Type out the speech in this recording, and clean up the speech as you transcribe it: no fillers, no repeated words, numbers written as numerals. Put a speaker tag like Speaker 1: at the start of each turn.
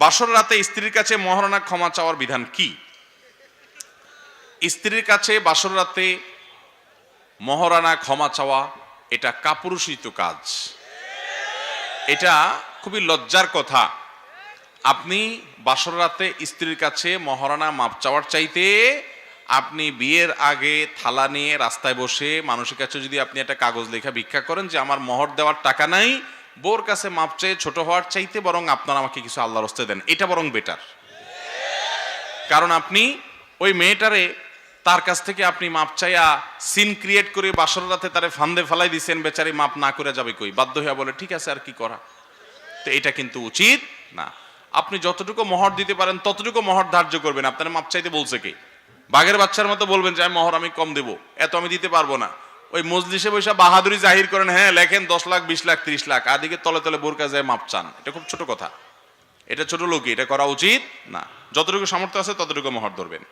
Speaker 1: বাসর রাতে স্ত্রীর কাছে মহারণা ক্ষমা চাওয়ার বিধান কি? স্ত্রীর কাছে বাসর রাতে মহারণা ক্ষমা চাওয়া এটা কাপুরুষিত কাজ। এটা খুবই লজ্জার কথা। আপনি বাসর রাতে স্ত্রীর কাছে মহারণা মাপ চাওয়ার চাইতে আপনি বিয়ের আগে থালা নিয়ে রাস্তায় বসে মানুষের কাছে যদি আপনি একটা কাগজ লেখা ভিক্ষা করেন যে আমার মোহর দেওয়ার টাকা নাই, বোর কাছে মাপ চেয়ে ছোট হওয়ার চাইতে বরং আপনারা আমাকে কিছু আল্লাহর হস্তে দেন, এটা বরং বেটার। কারণ আপনি ওই মেয়েটারে তার কাছ থেকে আপনি মাপ চাইয়া সিন ক্রিয়েট করে বাসর রাতে তারে ফান্দে ফেলাই দিচ্ছেন, বেচারি মাপ না করে যাবে কই, বাধ্য হইয়া বলে ঠিক আছে আর কি করা। তো এটা কিন্তু উচিত না। আপনি যতটুকু মোহর দিতে পারেন ততটুকু মোহর ধার্য করবেন। আপনার মাপ চাইতে বলছে কে? বাঘের বাচ্চার মতো বলবেন যে আমি মোহর আমি কম দেবো, এত আমি দিতে পারবো না। ওই মজলিসে বসে বাহাদুরি জাহির করেন, হ্যাঁ লেখেন 10 লাখ 20 লাখ 30 লাখ, আর দিকে তলে তলে বোরকা যায় মাপ চান। এটা খুব ছোট কথা, এটা ছোট লোকই, এটা করা উচিত না। যতটুকু সামর্থ্য আছে ততটুকু মোহর ধরবেন।